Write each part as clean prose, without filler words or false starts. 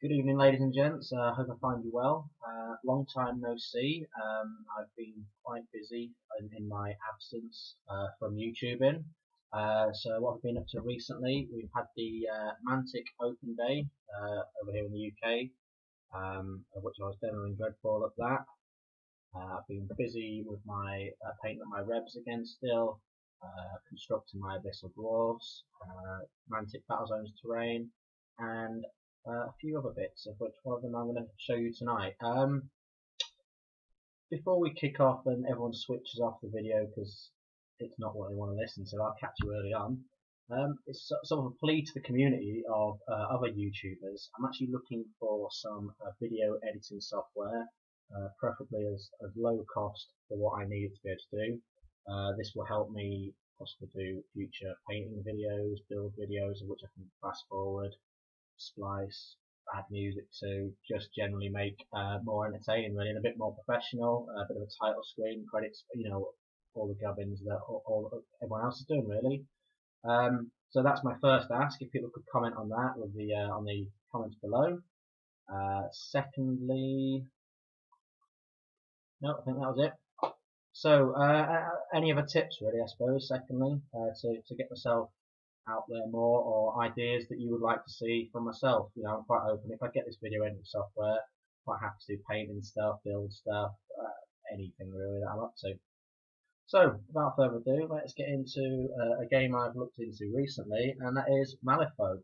Good evening, ladies and gents. Hope I find you well. Long time no see. I've been quite busy in my absence from YouTubing. So what I've been up to recently, we've had the Mantic Open Day over here in the UK, of which I was demoing Dreadfall at that. I've been busy with my painting up my rebs again still, constructing my Abyssal Dwarves, Mantic Battle Zones terrain, and a few other bits, of which one of them I'm going to show you tonight. Before we kick off and everyone switches off the video because it's not what they want to listen to, I'll catch you early on. It's sort of a plea to the community of other YouTubers. I'm actually looking for some video editing software, preferably as low cost for what I need it to be able to do. This will help me possibly do future painting videos, build videos, of which I can fast forward, splice, add music to, just generally make more entertaining really, and a bit more professional, a bit of a title screen, credits, all the gubbins that all everyone else is doing really. So that's my first ask, if people could comment on that with the on the comments below. Secondly, no, I think that was it. So any other tips really, I suppose, secondly, to get myself out there more, or ideas that you would like to see from myself. I'm quite open. If I get this video into software, quite happy to do painting stuff, build stuff, anything really that I'm up to. So without further ado, let's get into a game I've looked into recently, and that is Malifaux.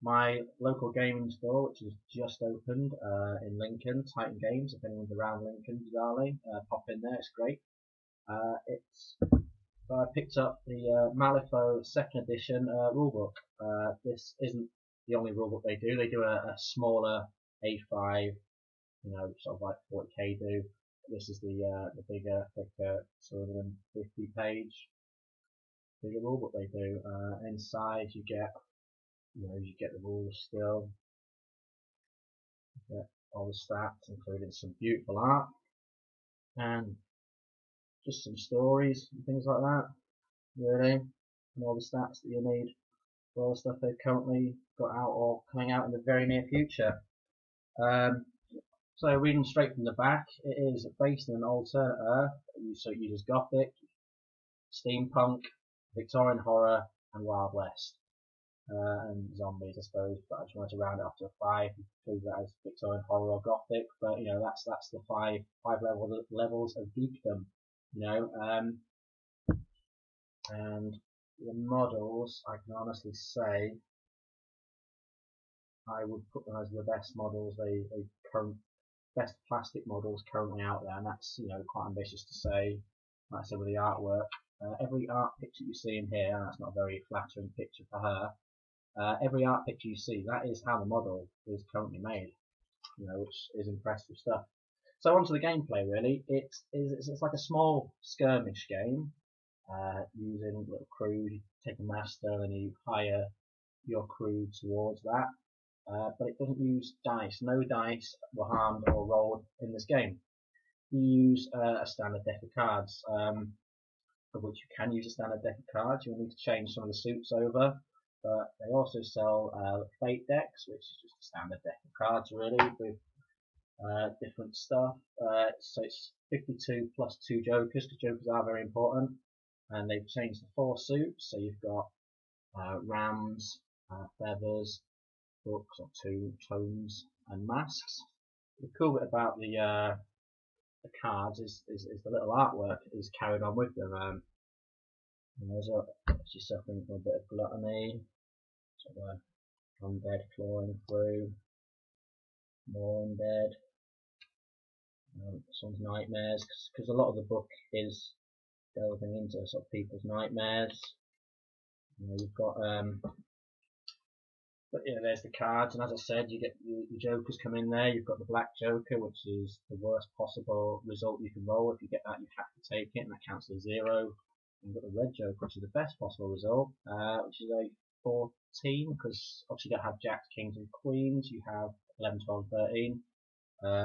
My local gaming store, which has just opened in Lincoln, Titan Games. If anyone's around Lincoln, bizarrely, pop in there. It's great. So I picked up the Malifaux 2nd edition rulebook. This isn't the only rulebook they do. They do a smaller A5, sort of like 40k do. This is the bigger, thicker, 250-page bigger rulebook they do. Inside you get, you get the rules still. You get all the stats, including some beautiful art and just some stories and things like that, really, and all the stats that you need for all the stuff they've currently got out or coming out in the very near future. So reading straight from the back, it is based in an alternate Earth, so it uses Gothic, Steampunk, Victorian Horror, and Wild West. And zombies, I suppose, but I just wanted to round it up to a 5, prove that as Victorian Horror or Gothic, but that's the five levels of geekdom. And the models, I can honestly say, I would put them as the best models, best plastic models currently out there, and that's quite ambitious to say. Like I said, with the artwork, every art picture you see in here, and that's not a very flattering picture for her. Every art picture you see, that is how the model is currently made, which is impressive stuff. So onto the gameplay really. It's like a small skirmish game, using little crew. You take a master and you hire your crew towards that, but it doesn't use dice. No dice were harmed or rolled in this game. You use a standard deck of cards, of which you can use a standard deck of cards. You'll need to change some of the suits over, but they also sell fate decks, which is just a standard deck of cards really, with different stuff. So it's 52 plus 2 jokers, because jokers are very important, and they've changed the 4 suits. So you've got rams, feathers, books or tomes, and masks. The cool bit about the cards is the little artwork is carried on with them. She's suffering from a bit of gluttony, sort of undead clawing through, more undead. Some nightmares, because a lot of the book is delving into sort of people's nightmares. You've got but there's the cards, and as I said, you get the jokers come in there. You've got the black joker, which is the worst possible result you can roll. If you get that, you have to take it, and that counts as 0. And you've got the red joker, which is the best possible result, which is a 14, because obviously you don't have jacks, kings, and queens. You have 11, 12, 13.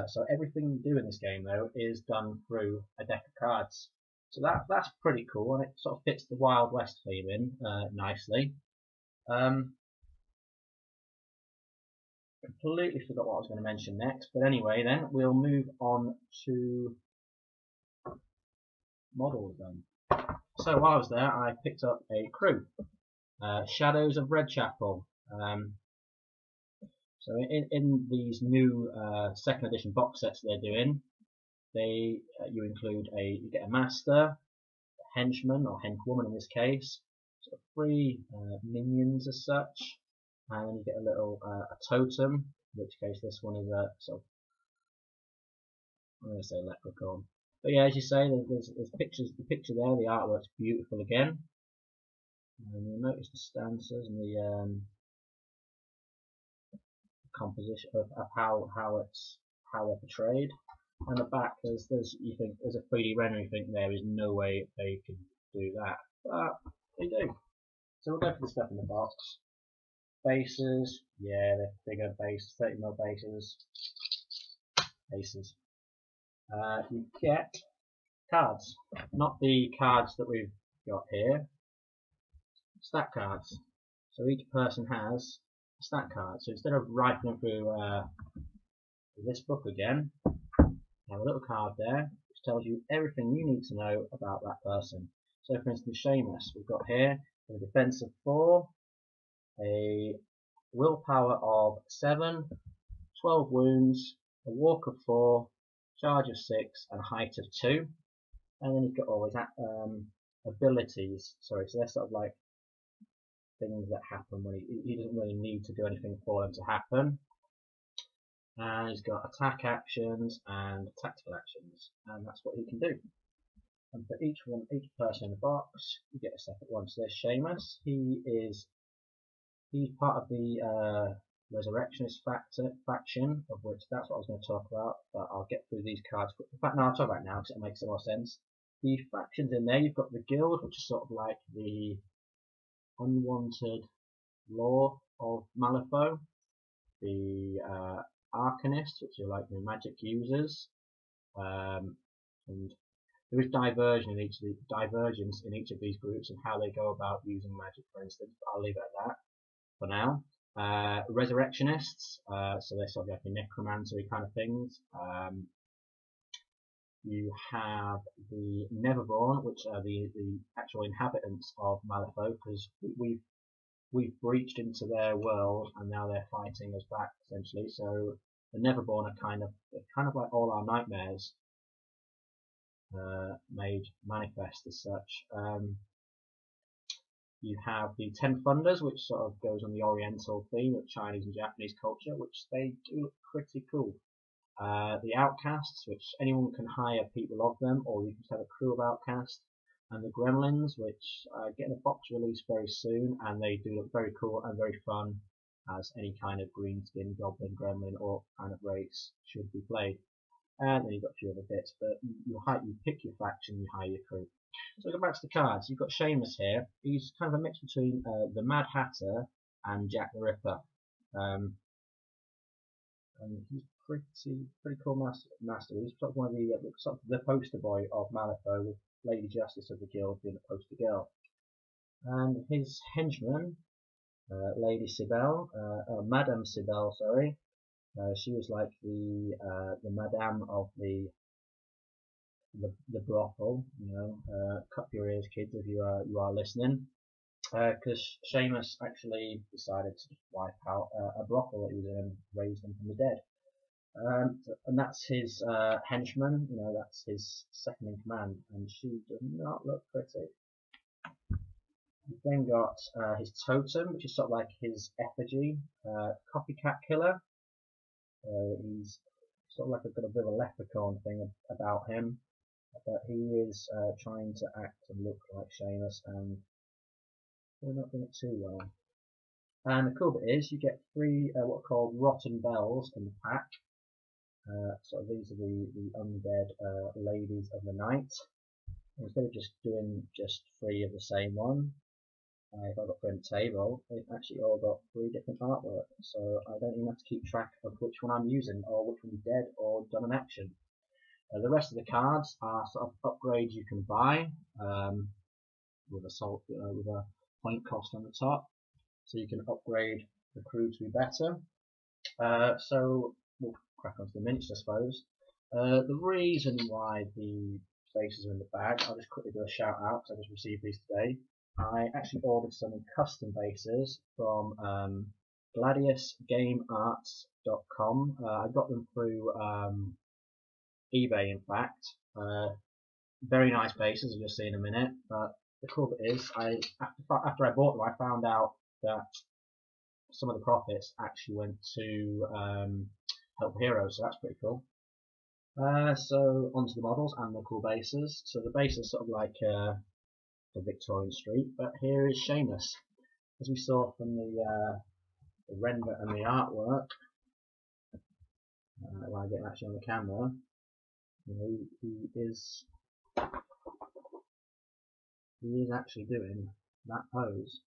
So everything you do in this game though is done through a deck of cards. So that's pretty cool, and it sort of fits the Wild West theme in nicely. completely forgot what I was going to mention next, but anyway then, we'll move on to models then. So while I was there, I picked up a crew, Shadows of Redchapel. So in these new second edition box sets they're doing, you get a master, a henchman or henchwoman in this case, sort of 3 minions as such, and then you get a little a totem, in which case this one is a sort of, I'm going to say leprechaun. But yeah, as you say, there's pictures. The picture there, the artwork's beautiful again. And you'll notice the stances and the composition of how they're portrayed. And the back, there's a 3D render. You think there is no way they can do that, but they do. So we'll go for the stuff in the box. Bases, yeah, they're bigger bases, 30mm bases. You get cards, not the cards that we've got here, stat cards. So each person has a stat card. So instead of rifling through this book again, you have a little card there which tells you everything you need to know about that person. So for instance, Seamus, we've got here a defense of 4, a willpower of 7, 12 wounds, a walk of 4, charge of 6, and height of 2. And then you've got all these abilities. Sorry, so they're sort of like things that happen when he doesn't really need to do anything for them to happen. And he's got attack actions and tactical actions, and that's what he can do. And for each person in the box, you get a separate one. So there's Seamus. He's part of the Resurrectionist faction, of which that's what I was going to talk about, but I'll get through these cards. In fact, no, I'll talk about it now because it makes more sense. The factions in there, you've got the Guild, which is sort of like the unwanted law of Malifaux, the Arcanists, which are like the magic users, and there is divergence in each of these groups and how they go about using magic, for instance. But I'll leave it at that for now. Resurrectionists, so they're sort of like a necromancy kind of things. You have the Neverborn, which are the actual inhabitants of Malifaux, because we've breached into their world and now they're fighting us back essentially. So the Neverborn are kind of like all our nightmares made manifest as such. You have the 10 Thunders, which sort of goes on the Oriental theme of Chinese and Japanese culture, which they do look pretty cool. The Outcasts, which anyone can hire people of them, or you can have a crew of Outcasts. And the Gremlins, which are getting a box release very soon, and they do look very cool and very fun, as any kind of green skin goblin, gremlin, or kind of race should be played. And then you've got a few other bits, but you pick your faction, you hire your crew. So go back to the cards. You've got Seamus here. He's kind of a mix between the Mad Hatter and Jack the Ripper. And he's pretty cool master. He's sort of one of the poster boy of Malifaux, with Lady Justice of the Guild being the poster girl. And his henchman, Lady Sibel, Madame Sibel, sorry. She was like the madame of the brothel, you know. Cup your ears, kids, if you are listening, because Seamus actually decided to wipe out a brothel that he was in, raise them from the dead. And that's his henchman, you know, that's his second in command, and she does not look pretty. You've then got his totem, which is sort of like his effigy, copycat killer. He's sort of like got a bit of a leprechaun thing about him, but he is trying to act and look like Seamus, and we're not doing it too well. And the cool bit is you get 3 what are called rotten bells in the pack. So these are the undead ladies of the night. Instead of just doing 3 of the same one, if I've got 3 on the table, they've actually all got 3 different artwork. So I don't even have to keep track of which one I'm using, or which one's dead or done an action. The rest of the cards are sort of upgrades you can buy with a point cost on the top, so you can upgrade the crew to be better. So we'll crack on to the minutes, I suppose. The reason why the bases are in the bag, I'll just quickly do a shout out because I just received these today. I actually ordered some custom bases from gladiusgamearts.com. I got them through eBay, in fact. Very nice bases, as you'll see in a minute. But the cool bit is, after I bought them, I found out that some of the profits actually went to Help Heroes, so that's pretty cool. So onto the models and the cool bases. So the base is sort of like the Victorian Street, but here is Seamus. As we saw from the render and the artwork, when I get actually on the camera, you know, he is actually doing that pose.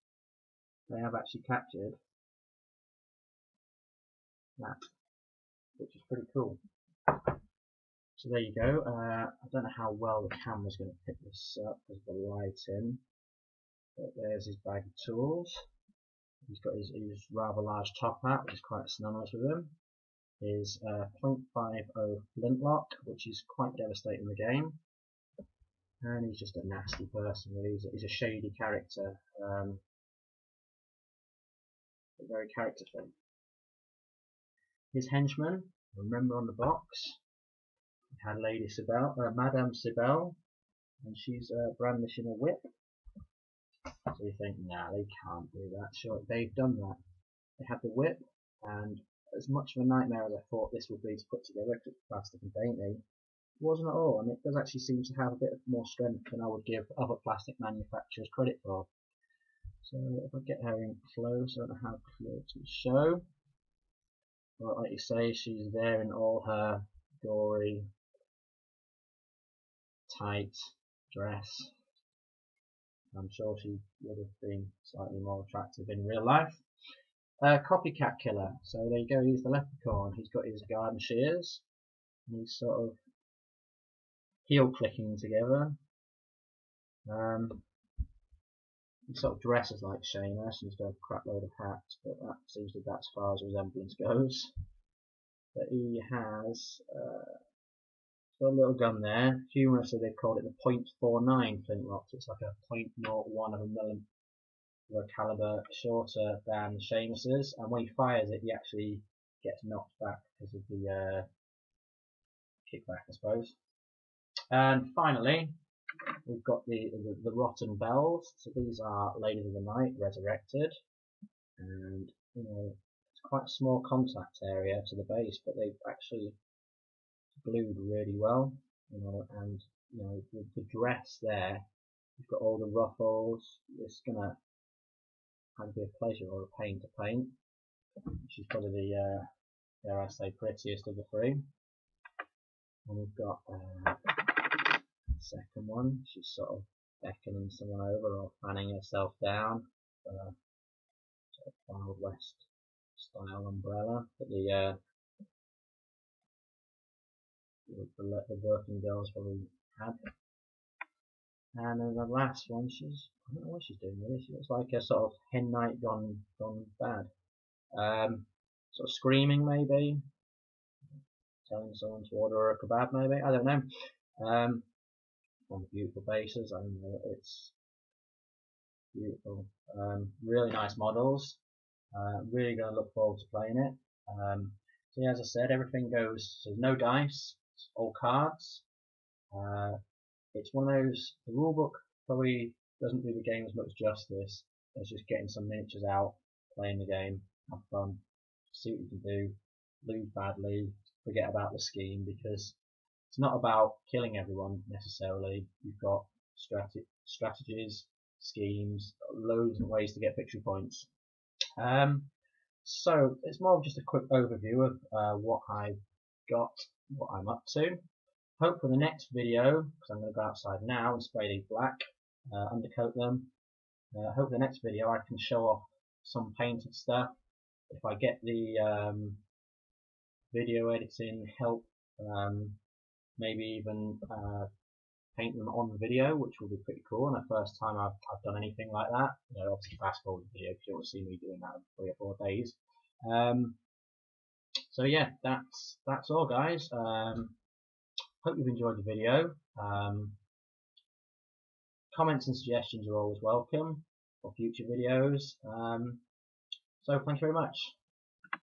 They have actually captured that, which is pretty cool. So there you go. I don't know how well the camera's going to pick this up because of the lighting. But there's his bag of tools. He's got his rather large top hat, which is quite synonymous with him. His .50 flintlock, which is quite devastating in the game. And he's just a nasty person, really. He's a shady character. Very character thing. His henchman, remember on the box, he had Lady Sibel, Madame Sibel, and she's brandishing a whip. So you think, nah, they can't do that. Sure, they've done that. They had the whip, and as much of a nightmare as I thought this would be to put together, because it's plastic and dainty, it wasn't at all, and it does actually seem to have a bit more strength than I would give other plastic manufacturers credit for. So if I get her in close, I don't know how close to show. But like you say, she's there in all her gory, tight dress. I'm sure she would have been slightly more attractive in real life. Copycat killer. So there you go, he's the leprechaun. He's got his garden shears. And he's sort of heel clicking together. He sort of dresses like Seamus, and he's got a crap load of hats, but that seems to be about as far as resemblance goes. But he has got a little gun there. Humorously, they've called it the .49 flintlock. It's like a .01 of a millimeter caliber, shorter than Seamus's, and when he fires it, he actually gets knocked back because of the kickback, I suppose. And finally, we've got the rotten bells. So these are Ladies of the Night resurrected, and you know, it's quite a small contact area to the base, but they've actually glued really well, you know, and you know, the dress there, you've got all the ruffles. It's gonna either be a pleasure or a pain to paint. She's probably the dare I say prettiest of the three. And we've got the second one. She's sort of beckoning someone over or fanning herself down. Sort of Wild West style umbrella that the working girls probably had. And then the last one, I don't know what she's doing really. She looks like a sort of hen night gone bad. Sort of screaming maybe, telling someone to order a kebab maybe. I don't know. One of the beautiful bases. I know it's beautiful. Really nice models. Really going to look forward to playing it. So yeah, as I said, everything goes. So there's no dice. It's all cards. It's one of those. The rulebook probably doesn't do the game as much justice as just getting some miniatures out, playing the game, have fun, see what you can do, lose badly, forget about the scheme, because it's not about killing everyone necessarily. You've got strategies, schemes, loads of ways to get victory points. So it's more of just a quick overview of what I've got, what I'm up to. Hope for the next video, because I'm going to go outside now and spray these black, undercoat them. Hope for the next video I can show off some painted stuff. If I get the video editing help, maybe even paint them on the video, which will be pretty cool. And the first time I've done anything like that. You know, obviously fast forward the video because you don't see me doing that in 3 or 4 days. So yeah, that's all, guys. Hope you've enjoyed the video. Comments and suggestions are always welcome for future videos. So thank you very much.